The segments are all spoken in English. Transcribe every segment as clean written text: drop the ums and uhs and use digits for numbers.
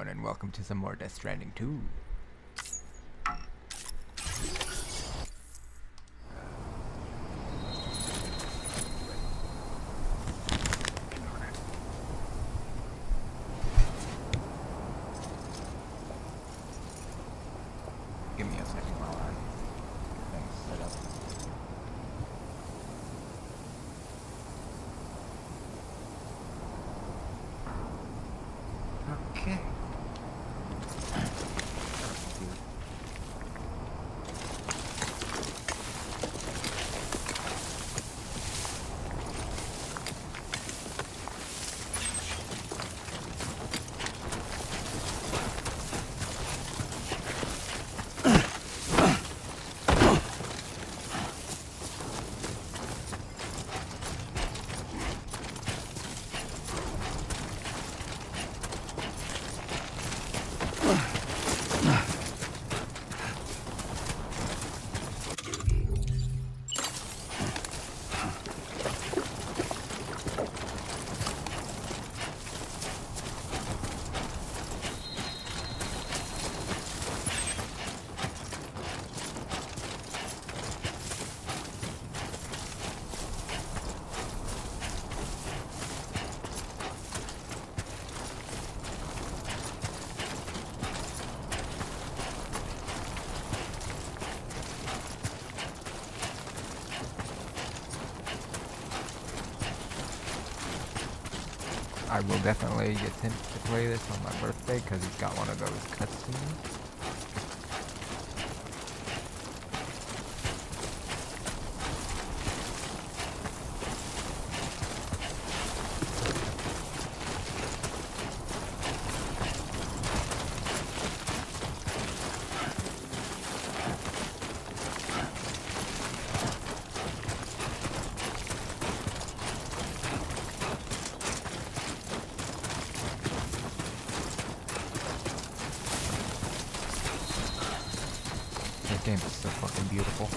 everyone, and welcome to some more Death Stranding 2. Give me a second while I get things set up. Okay. I will definitely attempt to play this on my birthday because it's got one of those cutscenes. This game is so fucking beautiful.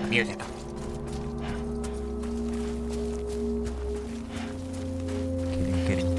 Music. Kidding.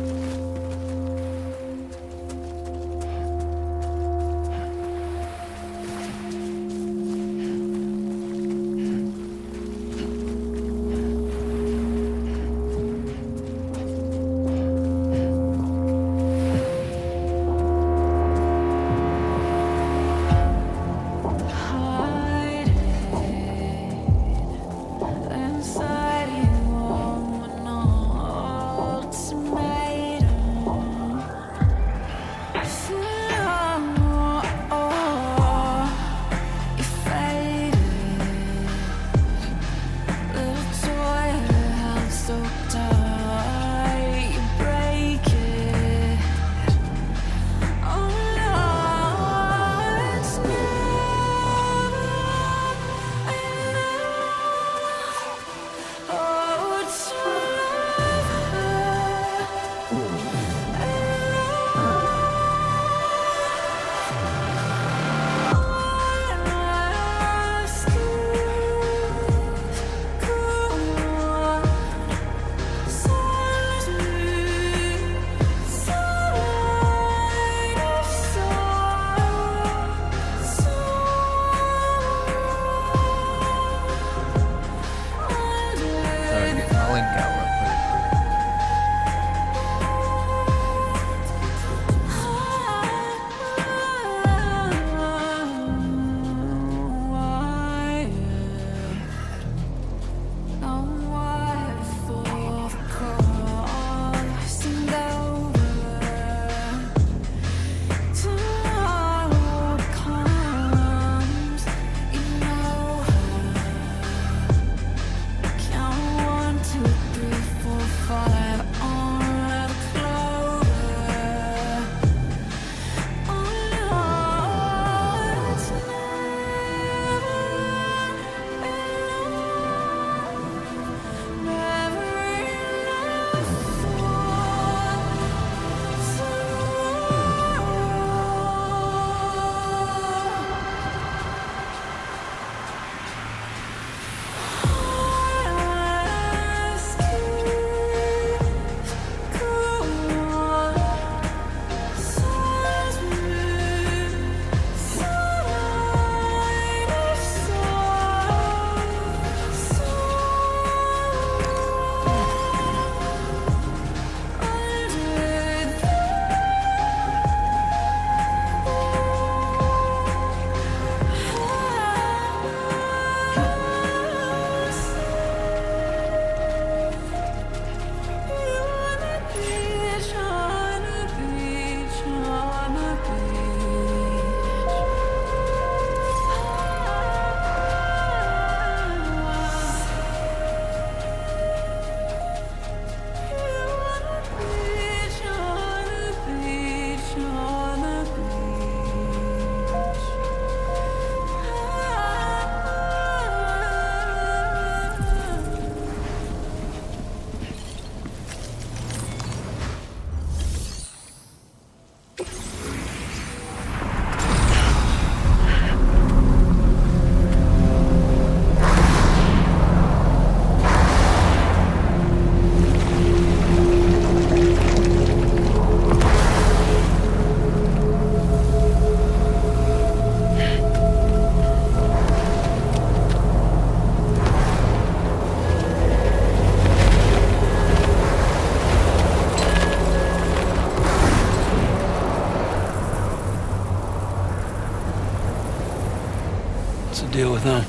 the deal with them?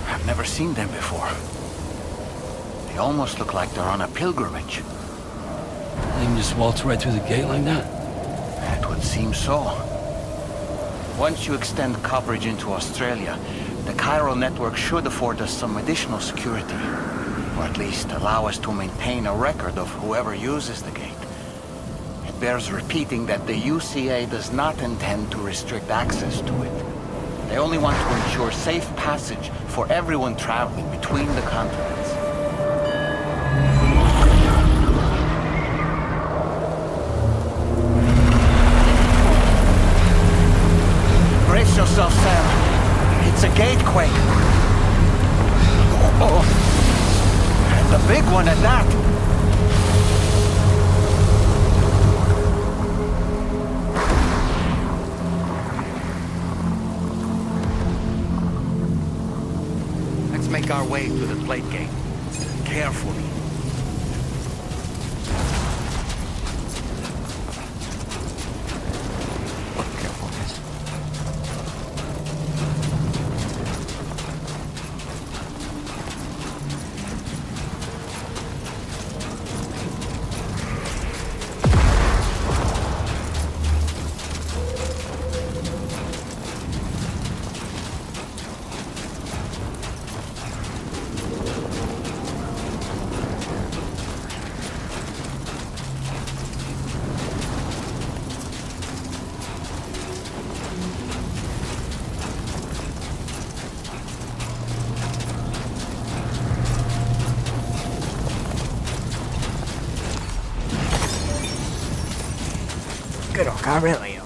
I've never seen them before. They almost look like they're on a pilgrimage. They can just waltz right through the gate like that? It would seem so. Once you extend coverage into Australia, the chiral network should afford us some additional security. Or at least allow us to maintain a record of whoever uses the gate. It bears repeating that the UCA does not intend to restrict access to it. They only want to ensure safe passage for everyone traveling between the continents. Brace yourself, Sam. It's a gatequake. Oh. And a big one at that. Let's make our way to the plate gate. Carefully. Careful, guys. Good old Aurelio.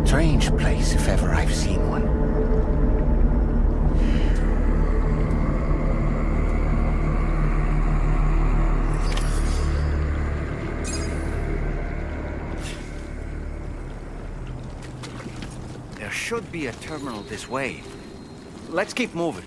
Strange place, if ever I've seen one. There should be a terminal this way. Let's keep moving.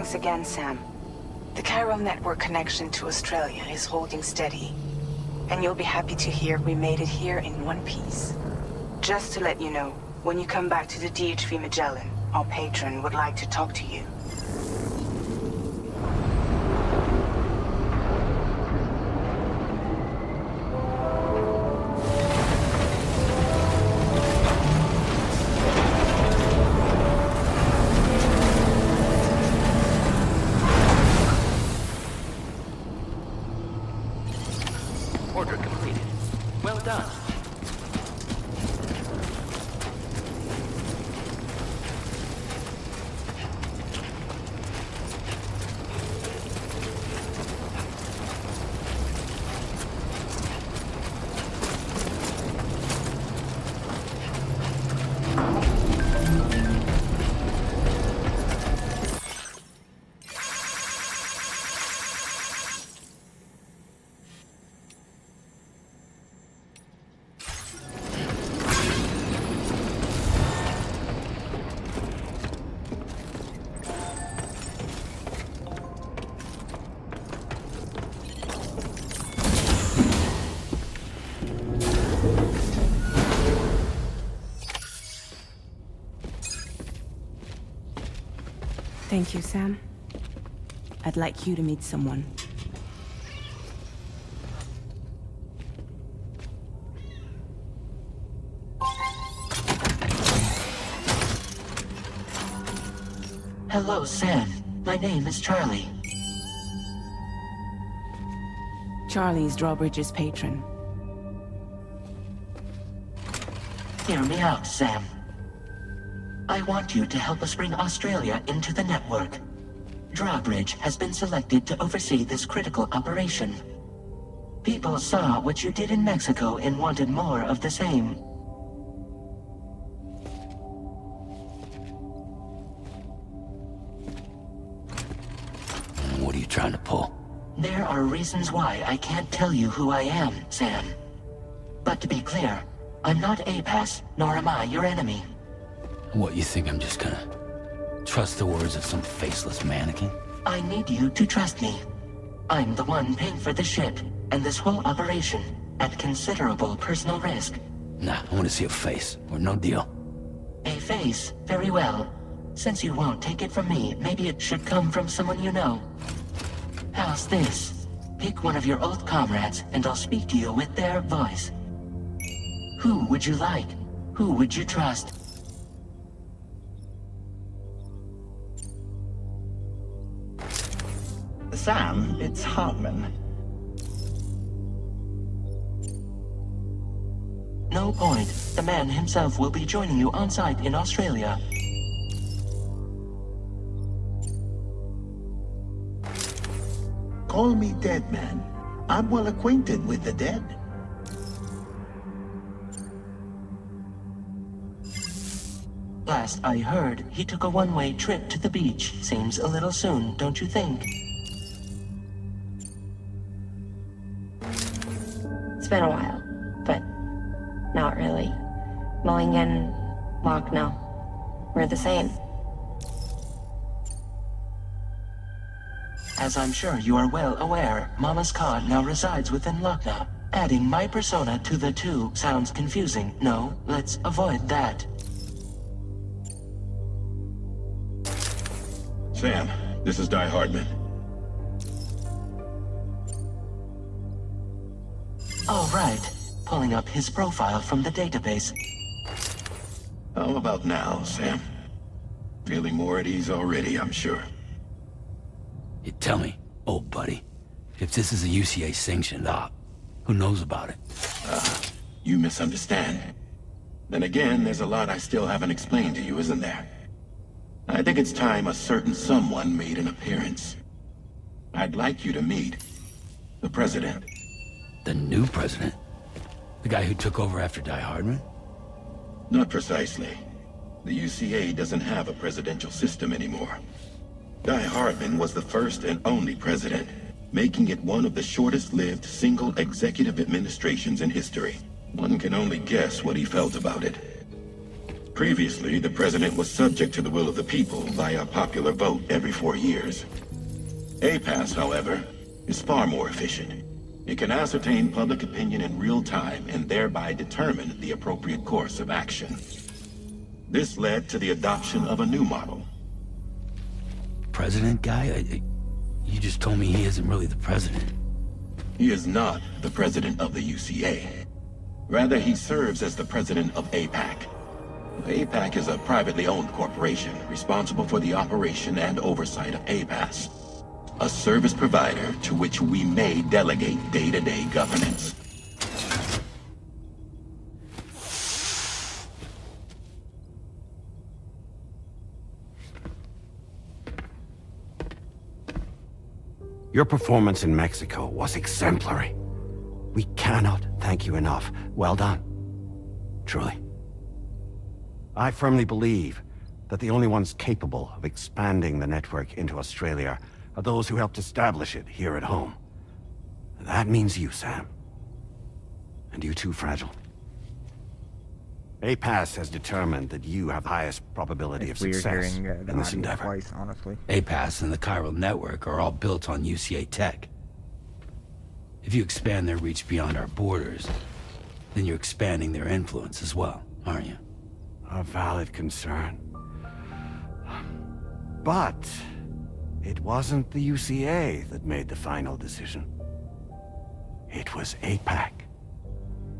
Thanks again, Sam. The chiral network connection to Australia is holding steady. And you'll be happy to hear we made it here in one piece. Just to let you know, when you come back to the DHV Magellan, our patron would like to talk to you. Order completed. Well done. Thank you, Sam. I'd like you to meet someone. Hello, Sam. My name is Charlie. Charlie's Drawbridge's patron. Hear me out, Sam. I want you to help us bring Australia into the network. Drawbridge has been selected to oversee this critical operation. People saw what you did in Mexico and wanted more of the same. What are you trying to pull? There are reasons why I can't tell you who I am, Sam. But to be clear, I'm not APAS, nor am I your enemy. What, you think I'm just gonna trust the words of some faceless mannequin? I need you to trust me. I'm the one paying for the ship and this whole operation at considerable personal risk. Nah, I want to see a face, or no deal. A face? Very well. Since you won't take it from me, maybe it should come from someone you know. How's this? Pick one of your old comrades, and I'll speak to you with their voice. Who would you like? Who would you trust? Sam, it's Hartman. No point. The man himself will be joining you on site in Australia. Call me Dead Man. I'm well acquainted with the dead. Last I heard, he took a one-way trip to the beach. Seems a little soon, don't you think? It's been a while, but not really. Mulligan, Lochner, we're the same. As I'm sure you are well aware, Mama's Cod now resides within Lochner. Adding my persona to the two sounds confusing. No, let's avoid that. Sam, this is Die Hardman. All right. Pulling up his profile from the database. How about now, Sam? Feeling more at ease already, I'm sure. You tell me, old buddy, if this is a UCA sanctioned op, who knows about it? You misunderstand. Then again, there's a lot I still haven't explained to you, isn't there? I think it's time a certain someone made an appearance. I'd like you to meet the President. The new president? The guy who took over after Die Hardman? Not precisely. The UCA doesn't have a presidential system anymore. Die Hardman was the first and only president, making it one of the shortest-lived single executive administrations in history. One can only guess what he felt about it. Previously, the president was subject to the will of the people via a popular vote every 4 years. APAS, however, is far more efficient. It can ascertain public opinion in real time and thereby determine the appropriate course of action. This led to the adoption of a new model. President guy? You just told me he isn't really the president. He is not the president of the UCA. Rather, he serves as the president of APAC. APAC is a privately owned corporation responsible for the operation and oversight of APAS, a service provider to which we may delegate day-to-day governance. Your performance in Mexico was exemplary. We cannot thank you enough. Well done. Truly. I firmly believe that the only ones capable of expanding the network into Australia are those who helped establish it here at home. That means you, Sam. And you too, Fragile. APAS has determined that you have the highest probability of success in this endeavor. Twice, honestly. APAS and the chiral network are all built on UCA tech. If you expand their reach beyond our borders, then you're expanding their influence as well, aren't you? A valid concern. But it wasn't the UCA that made the final decision. It was APAC,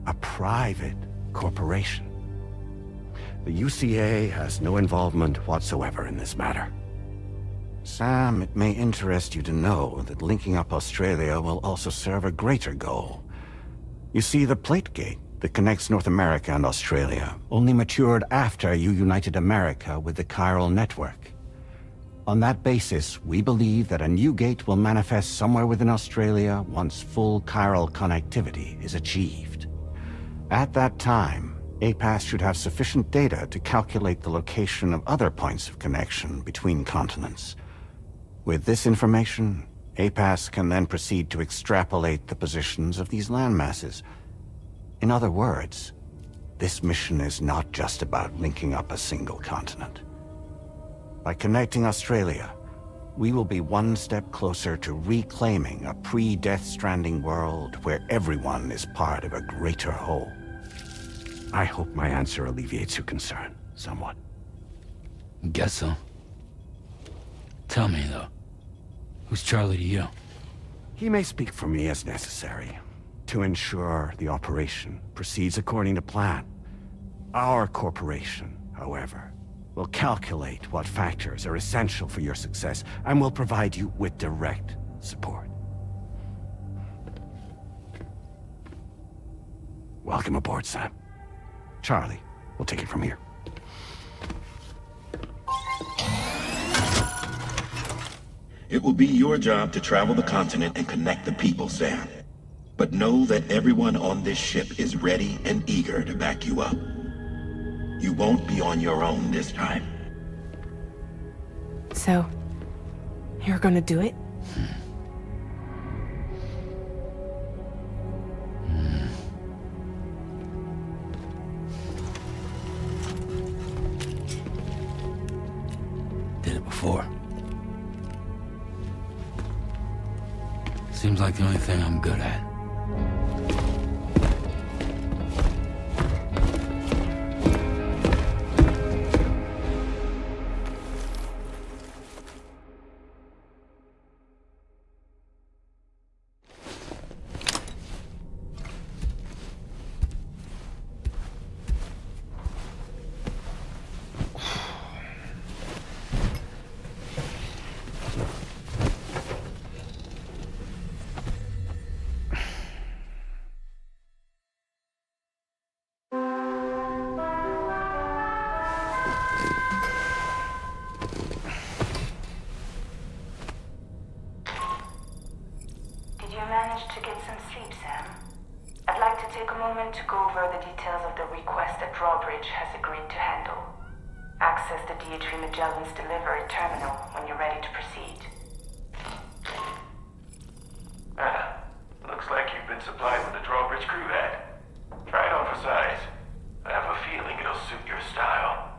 a private corporation. The UCA has no involvement whatsoever in this matter. Sam, it may interest you to know that linking up Australia will also serve a greater goal. You see, the plate gate that connects North America and Australia only matured after you united America with the chiral network. On that basis, we believe that a new gate will manifest somewhere within Australia once full chiral connectivity is achieved. At that time, APAS should have sufficient data to calculate the location of other points of connection between continents. With this information, APAS can then proceed to extrapolate the positions of these landmasses. In other words, this mission is not just about linking up a single continent. By connecting Australia, we will be one step closer to reclaiming a pre-Death Stranding world where everyone is part of a greater whole. I hope my answer alleviates your concern somewhat. Guess so. Tell me, though, who's Charlie to you? He may speak for me as necessary to ensure the operation proceeds according to plan. Our corporation, however, will calculate what factors are essential for your success and will provide you with direct support. Welcome aboard, Sam. Charlie, we'll take it from here. It will be your job to travel the continent and connect the people, Sam. But know that everyone on this ship is ready and eager to back you up. You won't be on your own this time. So, you're gonna do it? Did it before. Seems like the only thing I'm good at. Managed to get some sleep, Sam? I'd like to take a moment to go over the details of the request that Drawbridge has agreed to handle. Access the DH3 Magellan's delivery terminal when you're ready to proceed. Looks like you've been supplied with the Drawbridge crew head. Try it on for size. I have a feeling it'll suit your style.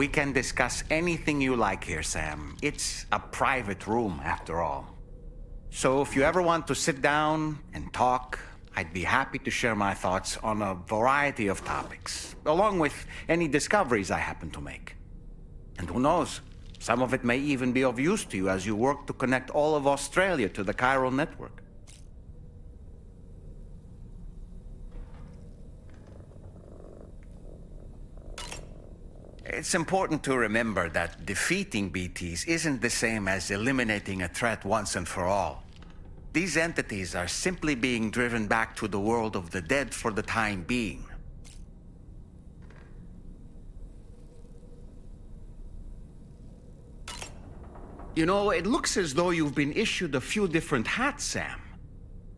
We can discuss anything you like here, Sam. It's a private room, after all. So if you ever want to sit down and talk, I'd be happy to share my thoughts on a variety of topics, along with any discoveries I happen to make. And who knows, some of it may even be of use to you as you work to connect all of Australia to the chiral network. It's important to remember that defeating BTs isn't the same as eliminating a threat once and for all. These entities are simply being driven back to the world of the dead for the time being. You know, it looks as though you've been issued a few different hats, Sam.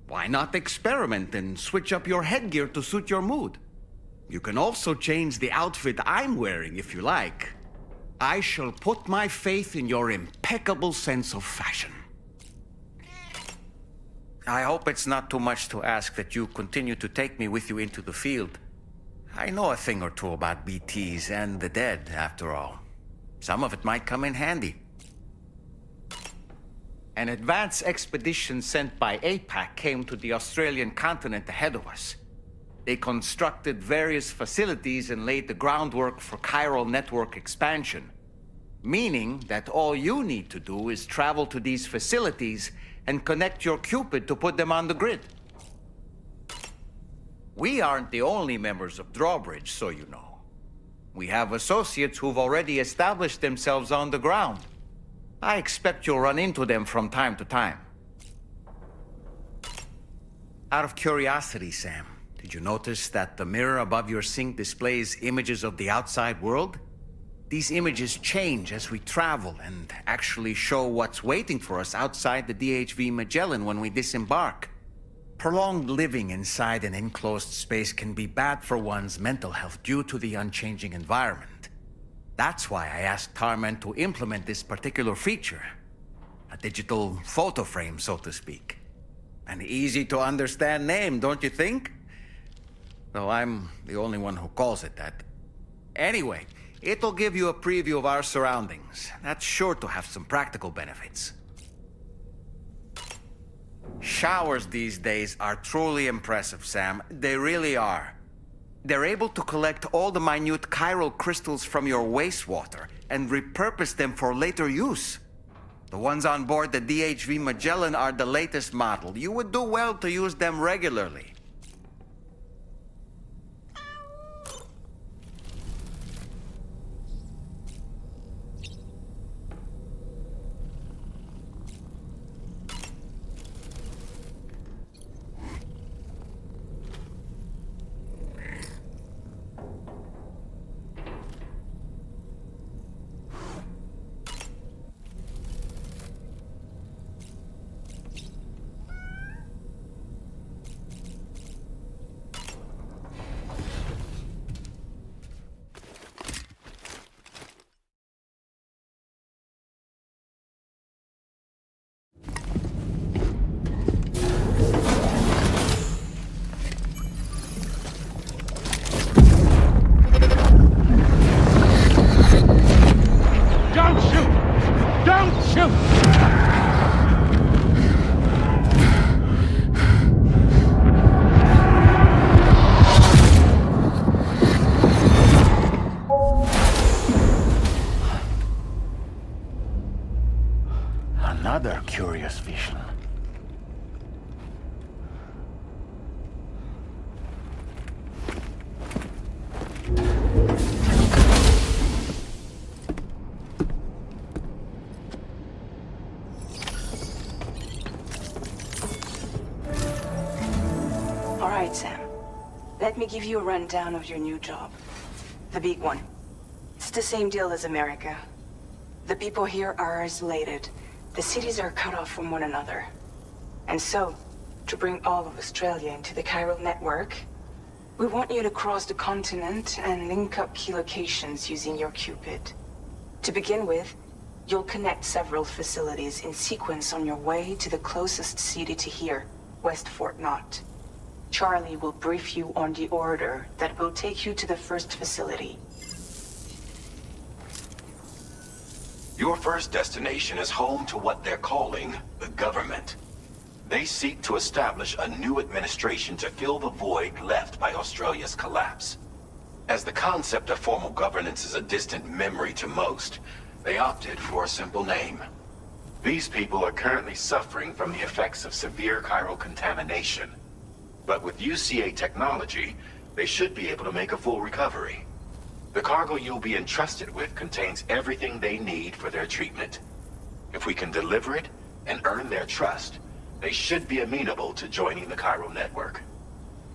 Why not experiment and switch up your headgear to suit your mood? You can also change the outfit I'm wearing if you like. I shall put my faith in your impeccable sense of fashion. I hope it's not too much to ask that you continue to take me with you into the field. I know a thing or two about BTs and the dead, after all. Some of it might come in handy. An advance expedition sent by APAC came to the Australian continent ahead of us. They constructed various facilities and laid the groundwork for chiral network expansion, meaning that all you need to do is travel to these facilities and connect your Cupid to put them on the grid. We aren't the only members of Drawbridge, so you know. We have associates who've already established themselves on the ground. I expect you'll run into them from time to time. Out of curiosity, Sam, did you notice that the mirror above your sink displays images of the outside world? These images change as we travel and actually show what's waiting for us outside the DHV Magellan when we disembark. Prolonged living inside an enclosed space can be bad for one's mental health due to the unchanging environment. That's why I asked Tarman to implement this particular feature. A digital photo frame, so to speak. An easy to understand name, don't you think? Though I'm the only one who calls it that. Anyway, it'll give you a preview of our surroundings. That's sure to have some practical benefits. Showers these days are truly impressive, Sam. They really are. They're able to collect all the minute chiral crystals from your wastewater and repurpose them for later use. The ones on board the DHV Magellan are the latest model. You would do well to use them regularly. Another curious vision. All right, Sam. Let me give you a rundown of your new job. The big one. It's the same deal as America. The people here are isolated. The cities are cut off from one another. And so, to bring all of Australia into the chiral network, we want you to cross the continent and link up key locations using your Cupid. To begin with, you'll connect several facilities in sequence on your way to the closest city to here, West Fort Knott. Charlie will brief you on the order that will take you to the first facility. Your first destination is home to what they're calling the government. They seek to establish a new administration to fill the void left by Australia's collapse. As the concept of formal governance is a distant memory to most, they opted for a simple name. These people are currently suffering from the effects of severe chiral contamination. But with UCA technology, they should be able to make a full recovery. The cargo you'll be entrusted with contains everything they need for their treatment. If we can deliver it and earn their trust, they should be amenable to joining the chiral network.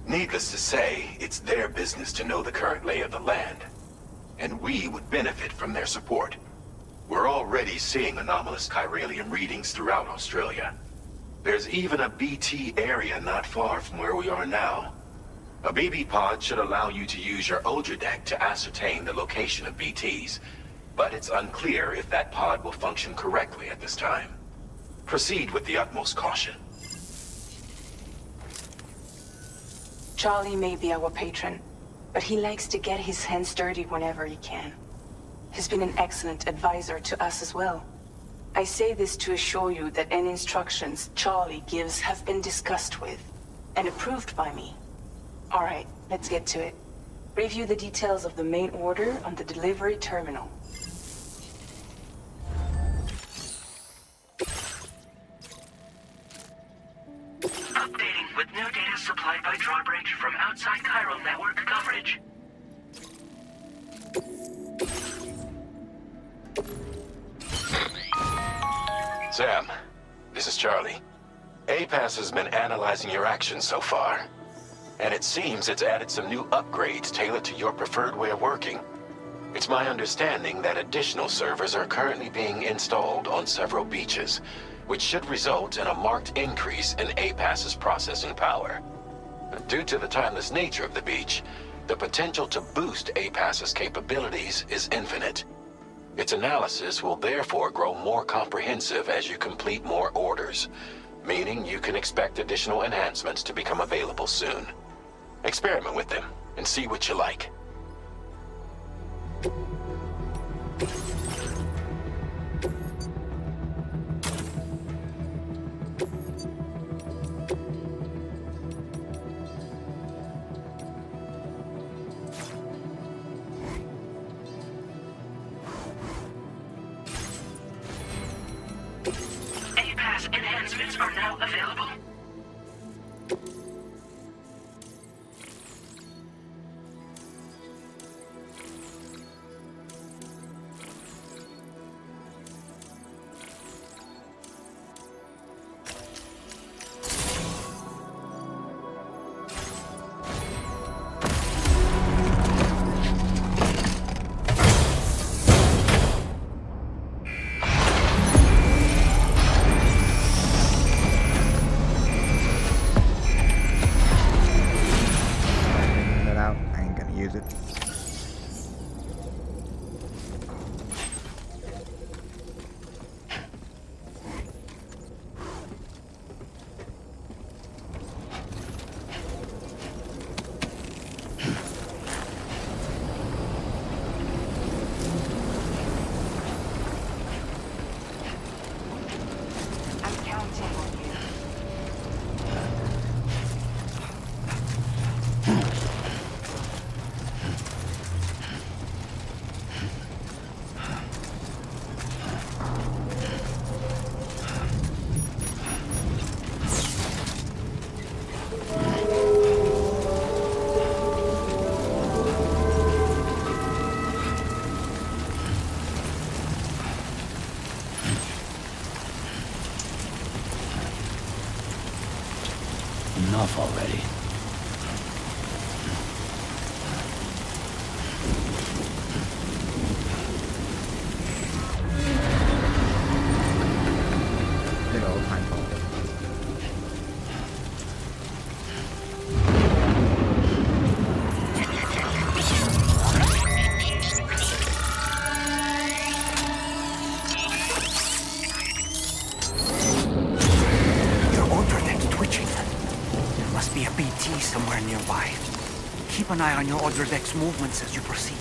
Needless to say, it's their business to know the current lay of the land, and we would benefit from their support. We're already seeing anomalous chiralium readings throughout Australia. There's even a BT area not far from where we are now. A BB pod should allow you to use your Ultra deck to ascertain the location of BTs, but it's unclear if that pod will function correctly at this time. Proceed with the utmost caution. Charlie may be our patron, but he likes to get his hands dirty whenever he can. He's been an excellent advisor to us as well. I say this to assure you that any instructions Charlie gives have been discussed with and approved by me. All right, let's get to it. Review the details of the main order on the delivery terminal. Updating with new data supplied by Drawbridge from outside chiral network coverage. Sam, this is Charlie. APAS has been analyzing your actions so far, and it seems it's added some new upgrades tailored to your preferred way of working. It's my understanding that additional servers are currently being installed on several beaches, which should result in a marked increase in APAS's processing power. Due to the timeless nature of the beach, the potential to boost APAS's capabilities is infinite. Its analysis will therefore grow more comprehensive as you complete more orders, meaning you can expect additional enhancements to become available soon. Experiment with them and see what you like. APAS enhancements are now available. Enough already. Good old time phone. Must be a BT somewhere nearby. Keep an eye on your Ultra deck's movements as you proceed.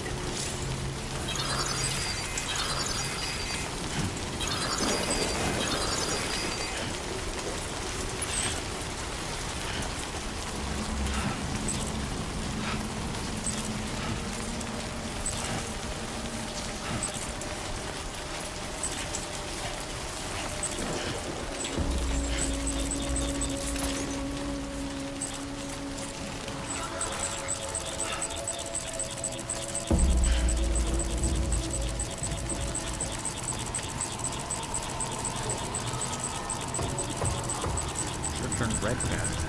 red chest.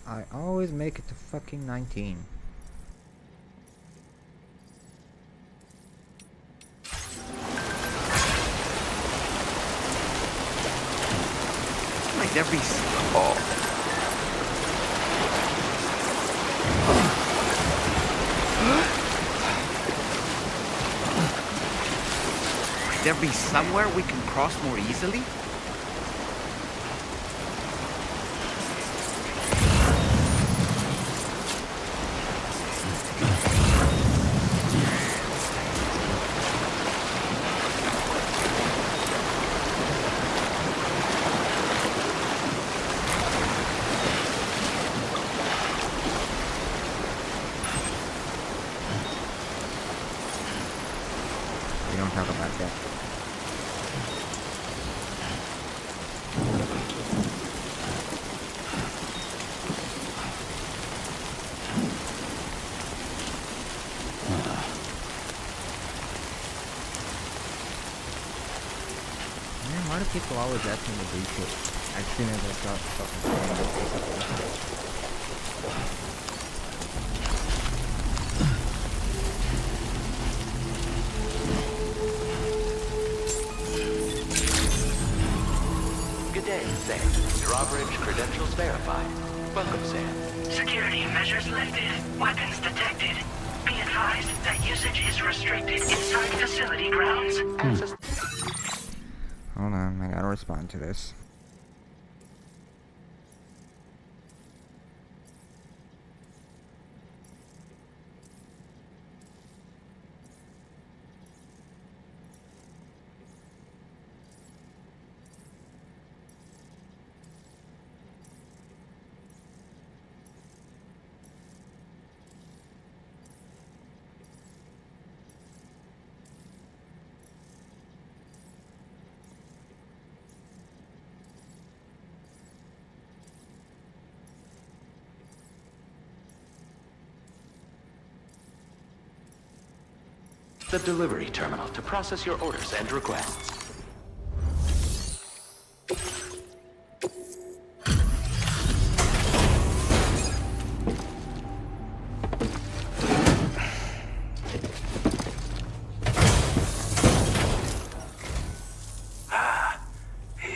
I always make it to fucking 19. Might there be... Might there be somewhere we can cross more easily? We don't talk about that. Why do people always ask me to do shit as soon as I start fucking saying Good day, Sam. Drawbridge credentials verified. Welcome, Sam. Security measures lifted. Weapons detected. Be advised that usage is restricted inside facility grounds. Hold on, I gotta respond to this. The delivery terminal to process your orders and requests.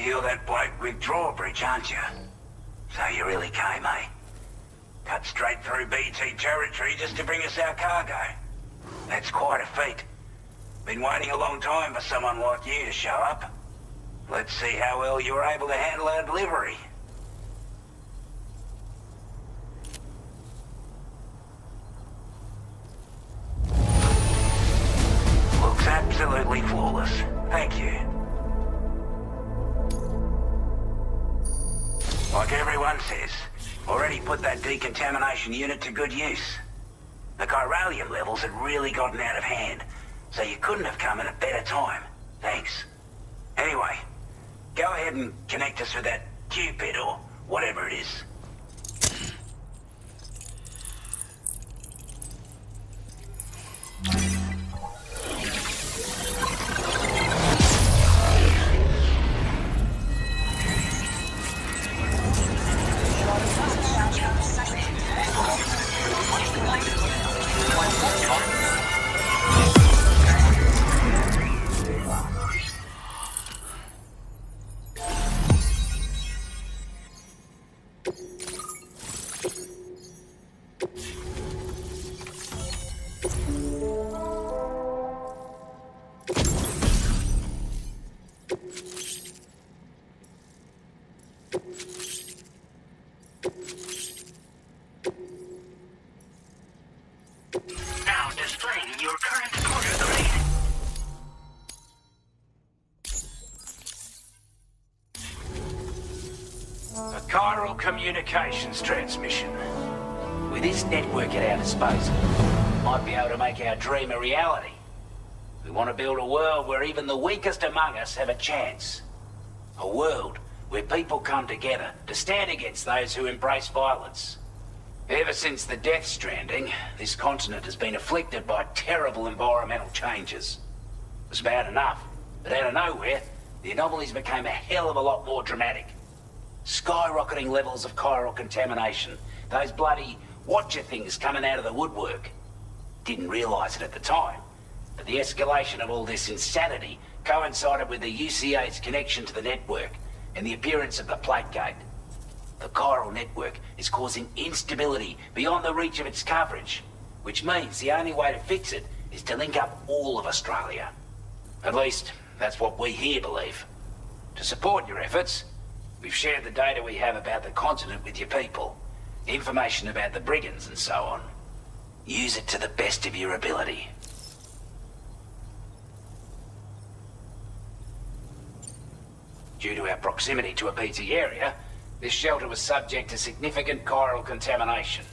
You're that bloke with Drawbridge, aren't you? So you really came, eh? Cut straight through BT territory just to bring us our cargo. That's quite a feat. Been waiting a long time for someone like you to show up. Let's see how well you were able to handle our delivery. Looks absolutely flawless. Thank you. Like everyone says, already put that decontamination unit to good use. The chiralium levels had really gotten out of hand, so you couldn't have come at a better time. Thanks. Anyway, go ahead and connect us with that Cupid or whatever it is. Now displaying your current order grade. A chiral communications transmission. With this network at our disposal, we might be able to make our dream a reality. We want to build a world where even the weakest among us have a chance. A world where people come together to stand against those who embrace violence. Ever since the death stranding, this continent has been afflicted by terrible environmental changes. It was bad enough, but out of nowhere, the anomalies became a hell of a lot more dramatic. Skyrocketing levels of chiral contamination, those bloody watcher things coming out of the woodwork. Didn't realize it at the time, but the escalation of all this insanity coincided with the UCA's connection to the network and the appearance of the Plague Gate. The chiral network is causing instability beyond the reach of its coverage, which means the only way to fix it is to link up all of Australia. At least, that's what we here believe. To support your efforts, we've shared the data we have about the continent with your people, information about the brigands and so on. Use it to the best of your ability. Due to our proximity to a BT area, this shelter was subject to significant chiral contamination.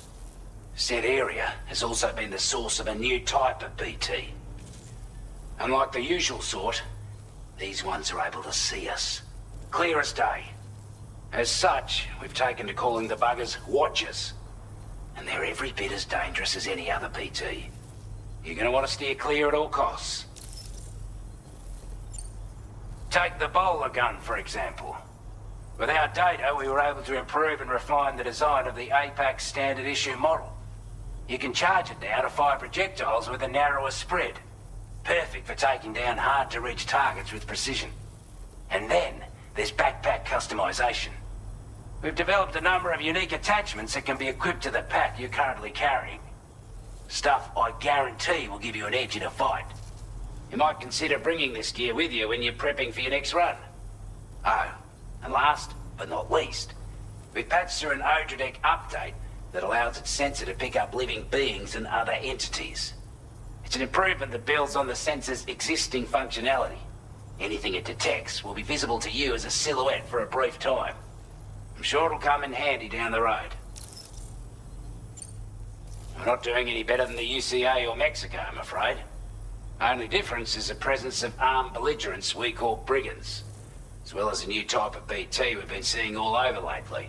Said area has also been the source of a new type of BT. Unlike the usual sort, these ones are able to see us. Clear as day. As such, we've taken to calling the buggers Watchers. And they're every bit as dangerous as any other BT. You're gonna want to steer clear at all costs. Take the bowler gun, for example. With our data, we were able to improve and refine the design of the APAC standard issue model. You can charge it now to fire projectiles with a narrower spread. Perfect for taking down hard-to-reach targets with precision. And then, there's backpack customization. We've developed a number of unique attachments that can be equipped to the pack you're currently carrying. Stuff I guarantee will give you an edge in a fight. You might consider bringing this gear with you when you're prepping for your next run. Oh, and last but not least, we've patched through an Odradek update that allows its sensor to pick up living beings and other entities. It's an improvement that builds on the sensor's existing functionality. Anything it detects will be visible to you as a silhouette for a brief time. I'm sure it'll come in handy down the road. We're not doing any better than the UCA or Mexico, I'm afraid. Only difference is the presence of armed belligerents we call brigands, as well as a new type of BT we've been seeing all over lately.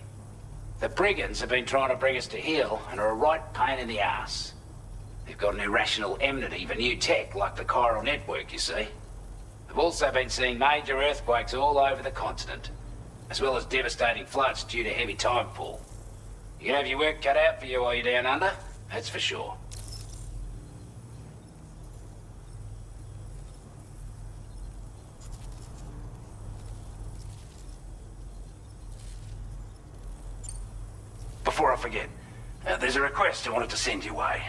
The brigands have been trying to bring us to heel and are a right pain in the ass. They've got an irrational enmity for new tech like the chiral network, you see. They've also been seeing major earthquakes all over the continent, as well as devastating floods due to heavy timefall. You can have your work cut out for you while you're down under, that's for sure. Before I forget, there's a request I wanted to send your way.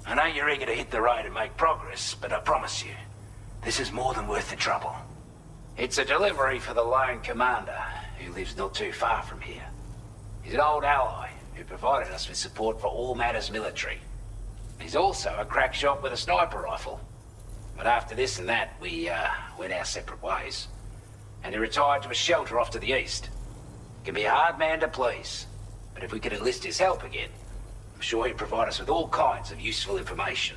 I know you're eager to hit the road and make progress, but I promise you, this is more than worth the trouble. It's a delivery for the lone commander, who lives not too far from here. He's an old ally who provided us with support for all matters military. He's also a crack shot with a sniper rifle. But after this and that, we went our separate ways. And he retired to a shelter off to the east. Can be a hard man to please, but if we could enlist his help again, I'm sure he'd provide us with all kinds of useful information.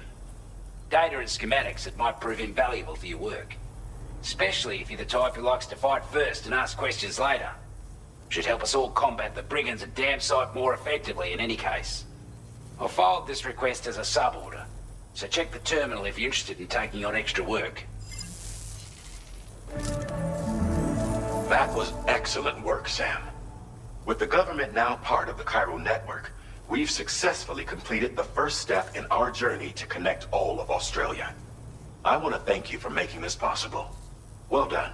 Data and schematics that might prove invaluable for your work. Especially if you're the type who likes to fight first and ask questions later. Should help us all combat the brigands a damn sight more effectively in any case. I'll filed this request as a sub-order, so check the terminal if you're interested in taking on extra work. That was excellent work, Sam. With the government now part of the chiral network, we've successfully completed the first step in our journey to connect all of Australia. I want to thank you for making this possible. Well done.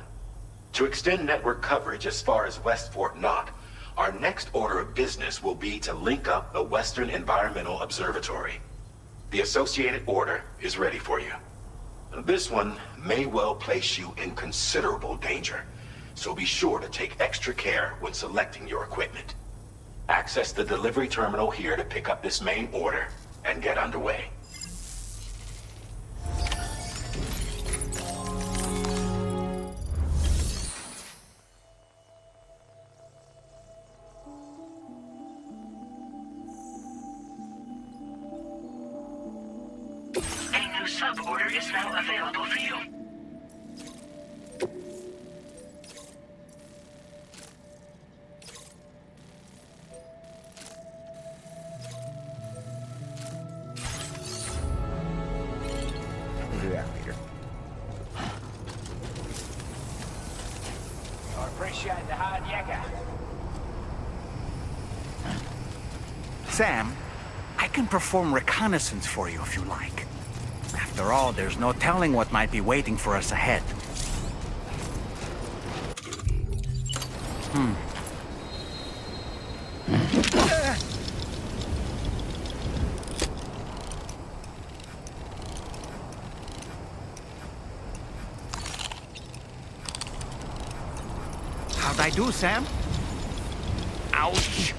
To extend network coverage as far as West Fort Knott, our next order of business will be to link up the Western Environmental Observatory. The associated order is ready for you. This one may well place you in considerable danger, so be sure to take extra care when selecting your equipment. Access the delivery terminal here to pick up this main order and get underway. A new sub-order is now available for you. We'll do that later. I appreciate the hard yakka. Sam, I can perform reconnaissance for you if you like. After all, there's no telling what might be waiting for us ahead. How'd I do, Sam? Ouch!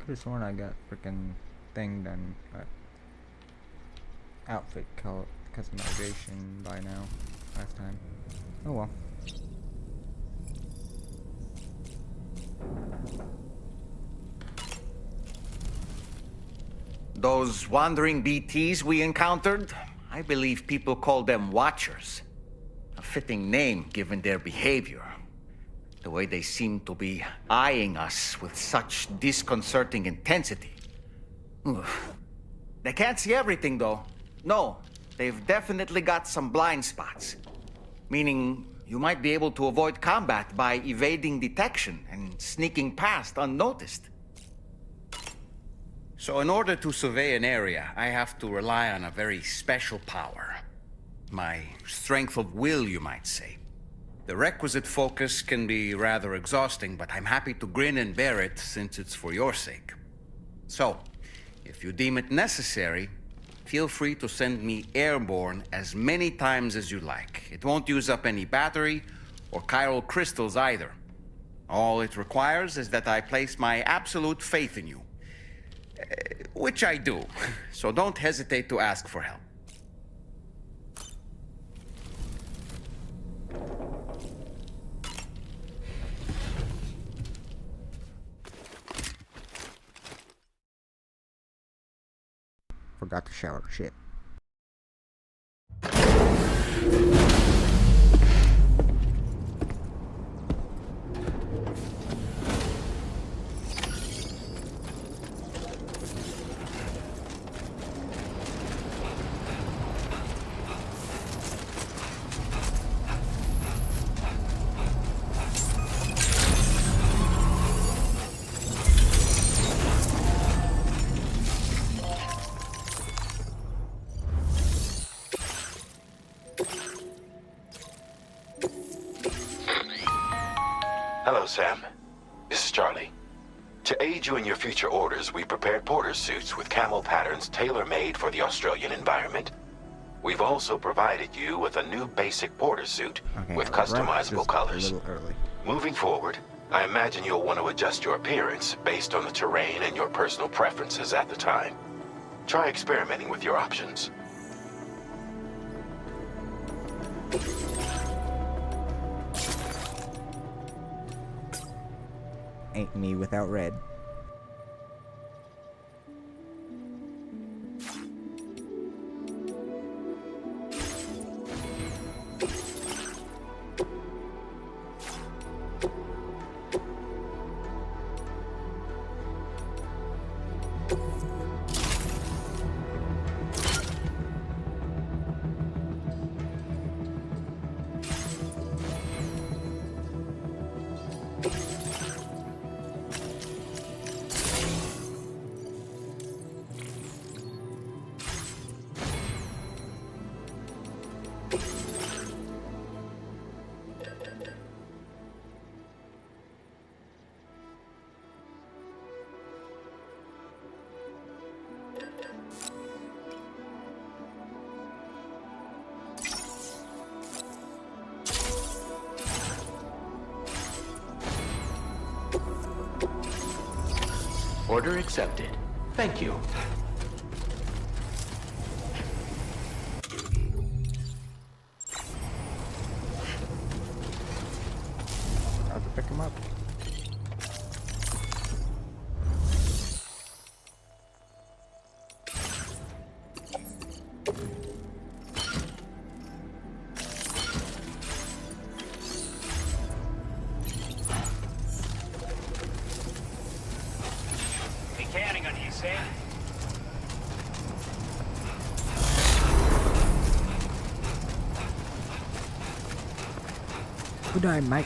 Could have sworn I got freaking thing done. Outfit customization by now. Last time. Oh well. Those wandering BTs we encountered, I believe people call them Watchers. A fitting name given their behavior. The way they seem to be eyeing us with such disconcerting intensity. Oof. They can't see everything, though. No, they've definitely got some blind spots. Meaning, you might be able to avoid combat by evading detection and sneaking past unnoticed. So in order to survey an area, I have to rely on a very special power. My strength of will, you might say. The requisite focus can be rather exhausting, but I'm happy to grin and bear it since it's for your sake. So, if you deem it necessary, feel free to send me airborne as many times as you like. It won't use up any battery or chiral crystals either. All it requires is that I place my absolute faith in you. Which I do, so don't hesitate to ask for help. Forgot to shower. Shit. Hello, Sam. This is Charlie. To aid you in your future orders, we prepared porter suits with camo patterns tailor-made for the Australian environment. We've also provided you with a new basic porter suit with customizable colors. Moving forward, I imagine you'll want to adjust your appearance based on the terrain and your personal preferences at the time. Try experimenting with your options. Ain't me without red. Order accepted. Thank you. Have to pick him up. Good night, mate.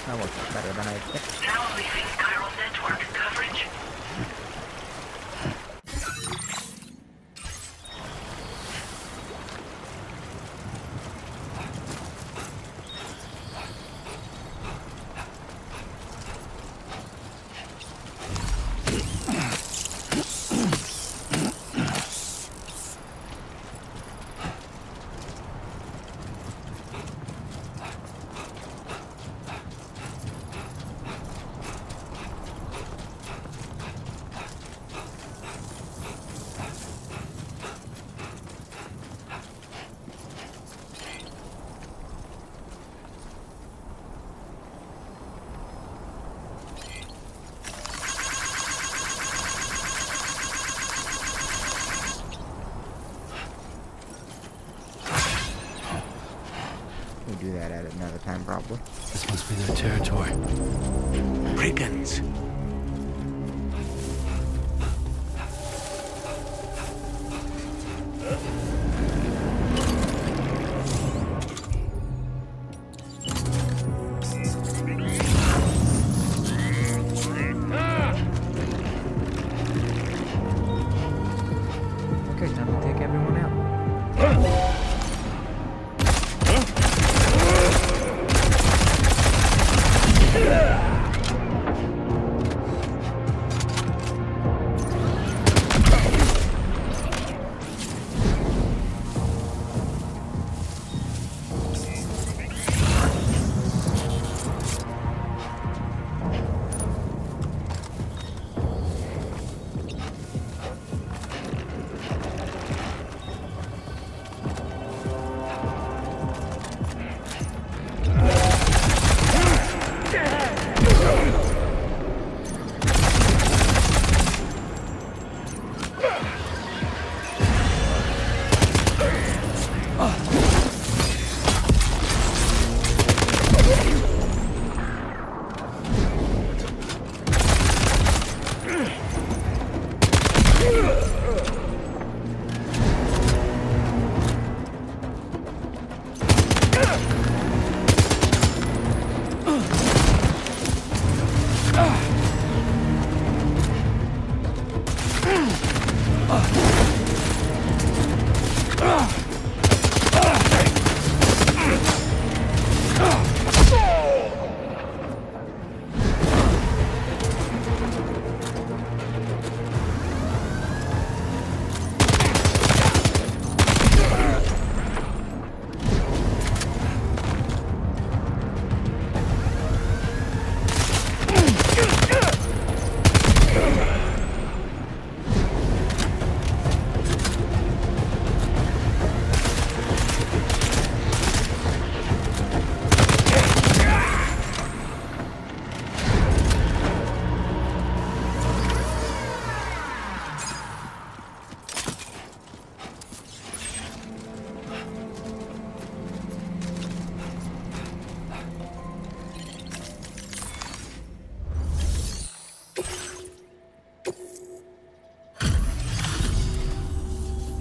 That worked better than I expected. Now leaving chiral network coverage. We'll do that at another time, probably. This must be their territory. Brigands! Okay, time to take everyone out.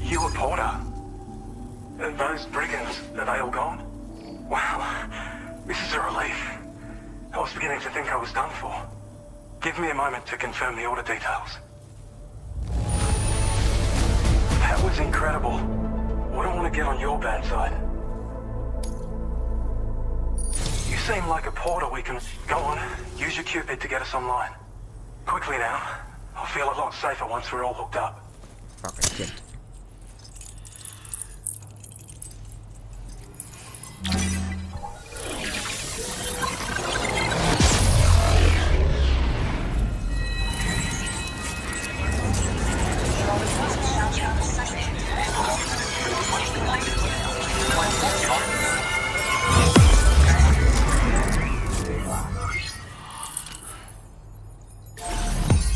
You a porter? Those brigands, are they all gone? Wow, this is a relief. I was beginning to think I was done for. Give me a moment to confirm the order details. That was incredible. Wouldn't want to get on your bad side. You seem like a porter we can... Go on, use your Cupid to get us online. Quickly now. I'll feel a lot safer once we're all hooked up. Fucking shit.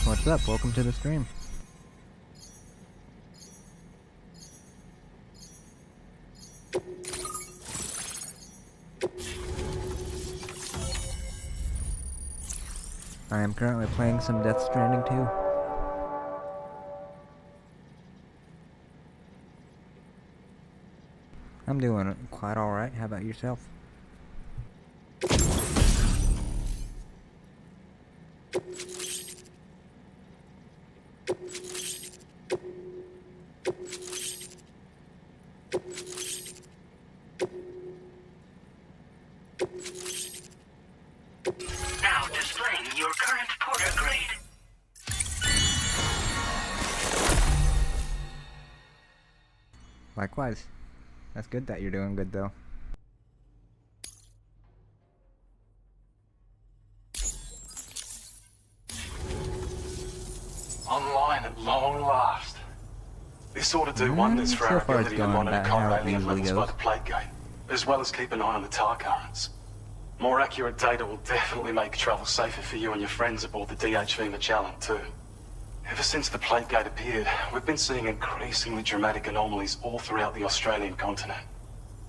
What's up? Welcome to the stream. I am currently playing some Death Stranding 2. I'm doing quite alright. How about yourself? Now displaying your current porter grade. Likewise. That's good that you're doing good, though. Online at long last. This ought to do wonders for our so far it's ability to going monitor about how it correlating usually levels by goes. the plate gate, as well as keep an eye on the tar currents. More accurate data will definitely make travel safer for you and your friends aboard the DHV Magellan, too. Ever since the plate gate appeared, we've been seeing increasingly dramatic anomalies all throughout the Australian continent.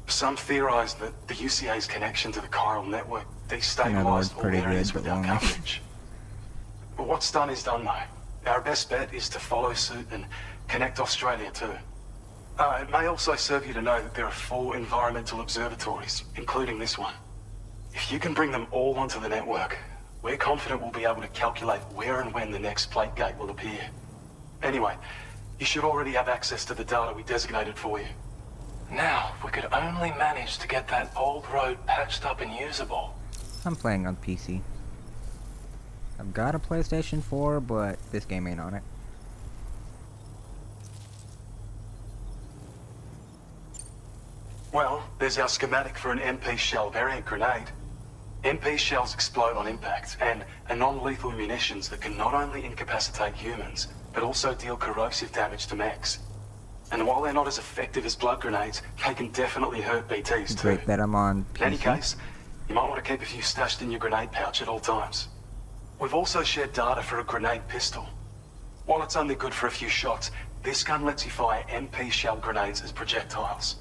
Some theorize that the UCA's connection to the chiral network destabilized all areas without coverage. But what's done is done, though. Our best bet is to follow suit and connect Australia, too. It may also serve you to know that there are 4 environmental observatories, including this one. If you can bring them all onto the network, we're confident we'll be able to calculate where and when the next plate gate will appear. Anyway, you should already have access to the data we designated for you. Now, if we could only manage to get that old road patched up and usable. I'm playing on PC. I've got a PlayStation 4, but this game ain't on it. Well, there's our schematic for an MP shell variant grenade. MP shells explode on impact, and are non-lethal munitions that can not only incapacitate humans, but also deal corrosive damage to mechs. And while they're not as effective as blood grenades, they can definitely hurt BTs too. Great that I'm on PC. In any case, you might want to keep a few stashed in your grenade pouch at all times. We've also shared data for a grenade pistol. While it's only good for a few shots, this gun lets you fire MP shell grenades as projectiles.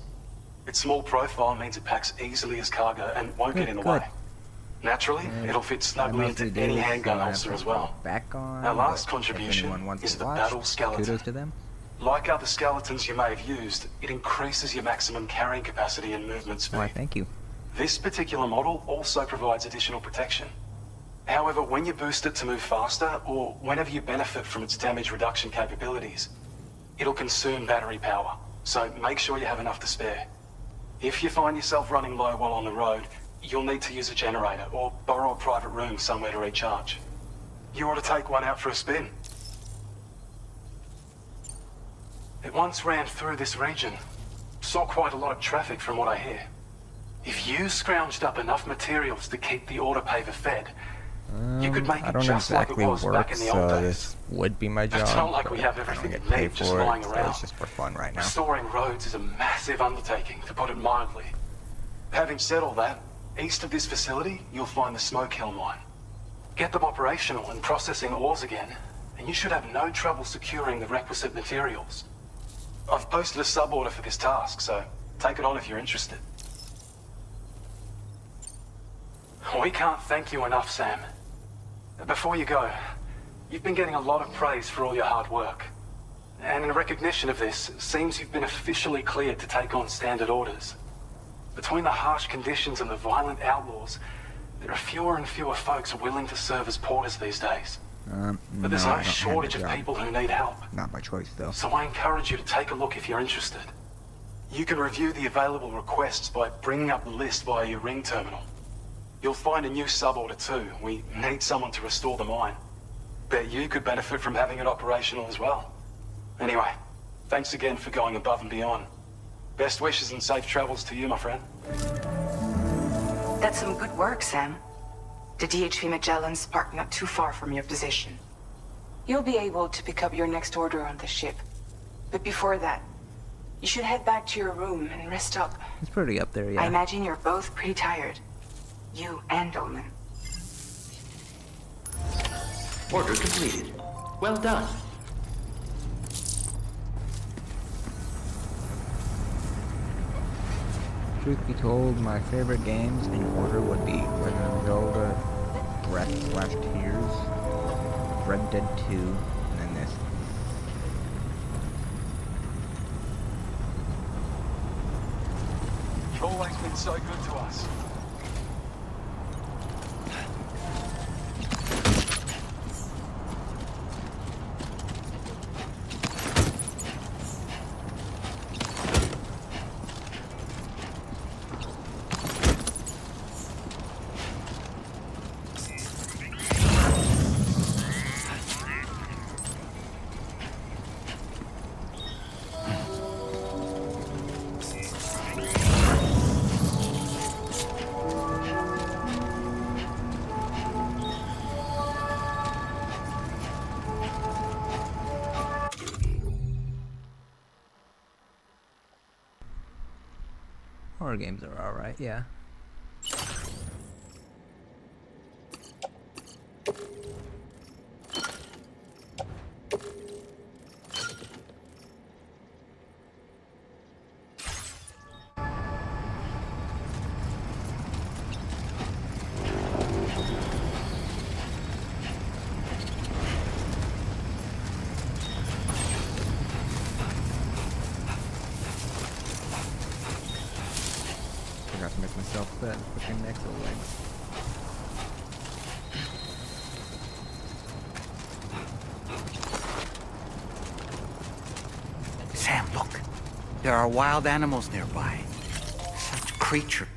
Its small profile means it packs easily as cargo and won't get in the way. Naturally, it'll fit snugly into any handgun holster as well. Our last contribution is the battle skeleton. Kudos to them. Like other skeletons you may have used, it increases your maximum carrying capacity and movement speed. Why, thank you. This particular model also provides additional protection. However, when you boost it to move faster, or whenever you benefit from its damage reduction capabilities, it'll consume battery power, so make sure you have enough to spare. If you find yourself running low while on the road, you'll need to use a generator or borrow a private room somewhere to recharge. You ought to take one out for a spin. It once ran through this region. Saw quite a lot of traffic from what I hear. If you scrounged up enough materials to keep the autopaver fed, you could make it just like it was back in the old days. This would be my job. It's not like we have everything you need just lying around. It's just for fun right now. Restoring roads is a massive undertaking, to put it mildly. Having said all that, east of this facility, you'll find the Smoke Hill mine. Get them operational and processing ores again, and you should have no trouble securing the requisite materials. I've posted a sub-order for this task, so take it on if you're interested. We can't thank you enough, Sam. Before you go, you've been getting a lot of praise for all your hard work. And in recognition of this, it seems you've been officially cleared to take on standard orders. Between the harsh conditions and the violent outlaws, there are fewer and fewer folks willing to serve as porters these days. But there's no shortage of people who need help. Not by choice, though. So I encourage you to take a look if you're interested. You can review the available requests by bringing up the list via your ring terminal. You'll find a new sub-order too. We need someone to restore the mine. Bet you could benefit from having it operational as well. Anyway, thanks again for going above and beyond. Best wishes and safe travels to you, my friend. That's some good work, Sam. The DHV Magellan's parked not too far from your position. You'll be able to pick up your next order on the ship. But before that, you should head back to your room and rest up. It's pretty up there, yeah. I imagine you're both pretty tired. You and Dolman. Order completed. Well done. Truth be told, my favorite games in order would be Legend of Zelda, Breath/Tears, Red Dead 2, and then this. You've always been so good to us. Horror games are alright, yeah. Forgot to make myself that freaking exo legs. Sam, look. There are wild animals nearby. Such creatures.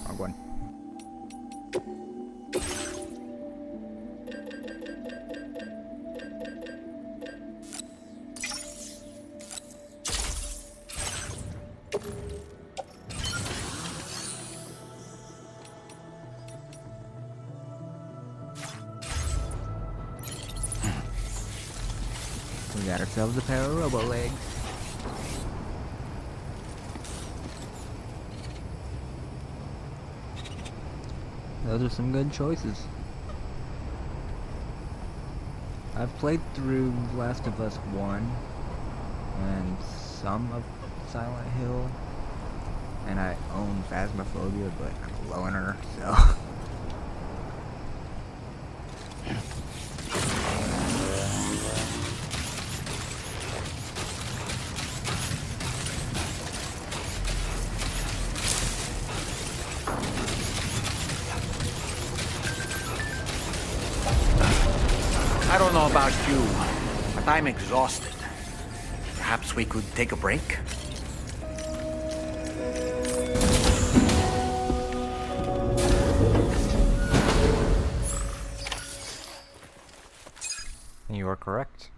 Wrong one. We got ourselves a pair of robo legs. Those are some good choices. I've played through Last of Us 1 and some of Silent Hill, and I own Phasmophobia, but I'm a loner, so... I don't know about you, but I'm exhausted. Perhaps we could take a break? You are correct.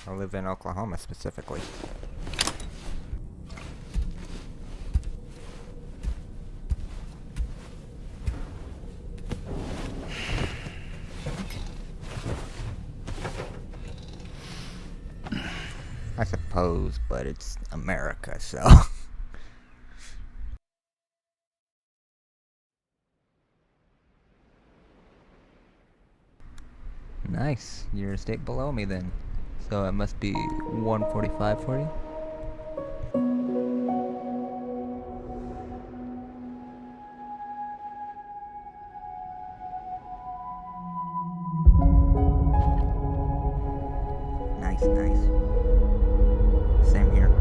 I live in Oklahoma specifically. I suppose, but it's America, so... Nice. You're a state below me then. So it must be 145 for you? Nice, nice. Same here.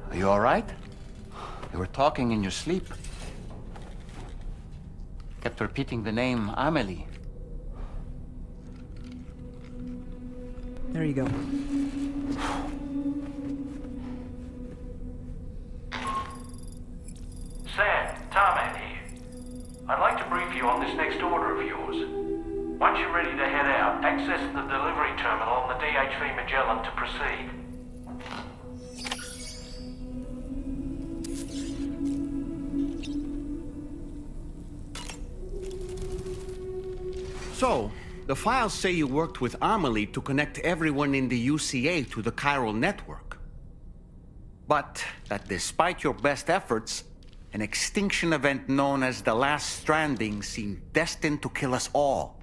Are you all right? You were talking in your sleep. Kept repeating the name Amelie. There you go. Sam, Tarman here. I'd like to brief you on this next order of yours. Once you're ready to head out, access the delivery terminal on the DHV Magellan to proceed. So, the files say you worked with Amelie to connect everyone in the UCA to the chiral network. But that despite your best efforts, an extinction event known as the Last Stranding seemed destined to kill us all.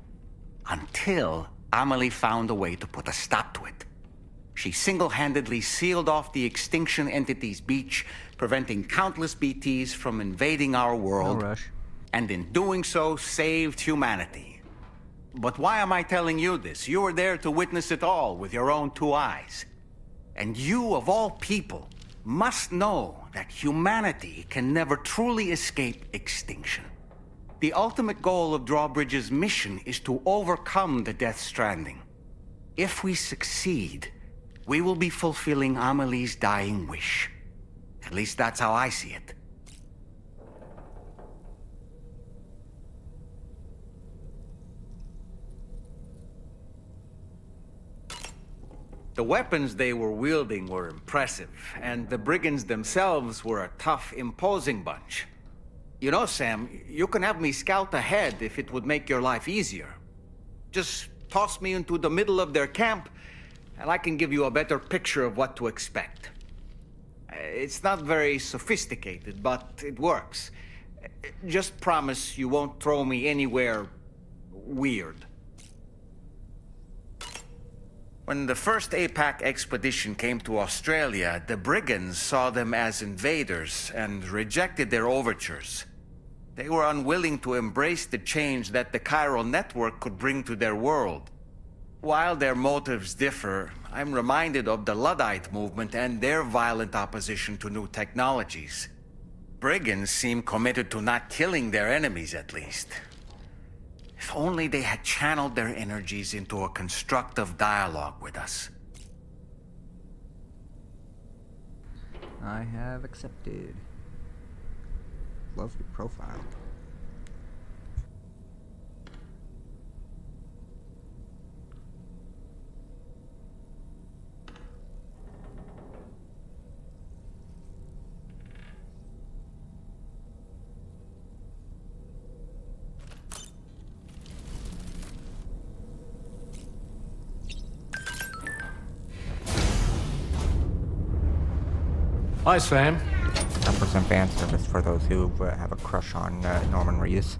Until Amelie found a way to put a stop to it. She single-handedly sealed off the extinction entity's beach, preventing countless BTs from invading our world. No rush. And in doing so, saved humanity. But why am I telling you this? You were there to witness it all with your own two eyes. And you, of all people, must know that humanity can never truly escape extinction. The ultimate goal of Drawbridge's mission is to overcome the Death Stranding. If we succeed, we will be fulfilling Amelie's dying wish. At least that's how I see it. The weapons they were wielding were impressive, and the brigands themselves were a tough, imposing bunch. You know, Sam, you can have me scout ahead if it would make your life easier. Just toss me into the middle of their camp, and I can give you a better picture of what to expect. It's not very sophisticated, but it works. Just promise you won't throw me anywhere weird. When the first APAC expedition came to Australia, the brigands saw them as invaders and rejected their overtures. They were unwilling to embrace the change that the chiral network could bring to their world. While their motives differ, I'm reminded of the Luddite movement and their violent opposition to new technologies. Brigands seem committed to not killing their enemies, at least. If only they had channeled their energies into a constructive dialogue with us. I have accepted. Lovely profile. Hi, Sam. Time for some fan service for those who have a crush on Norman Reedus.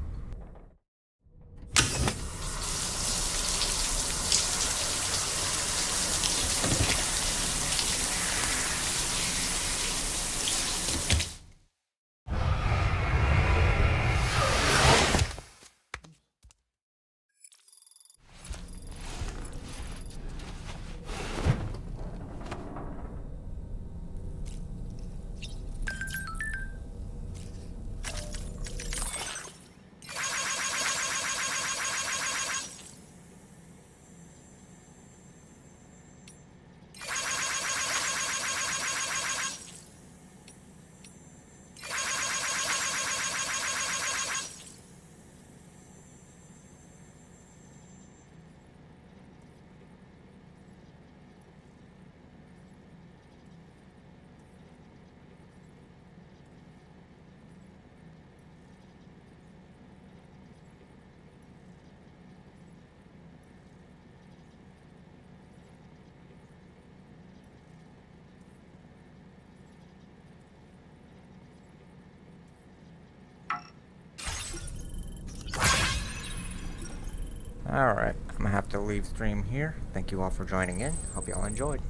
Alright, I'm gonna have to leave stream here. Thank you all for joining in. Hope you all enjoyed.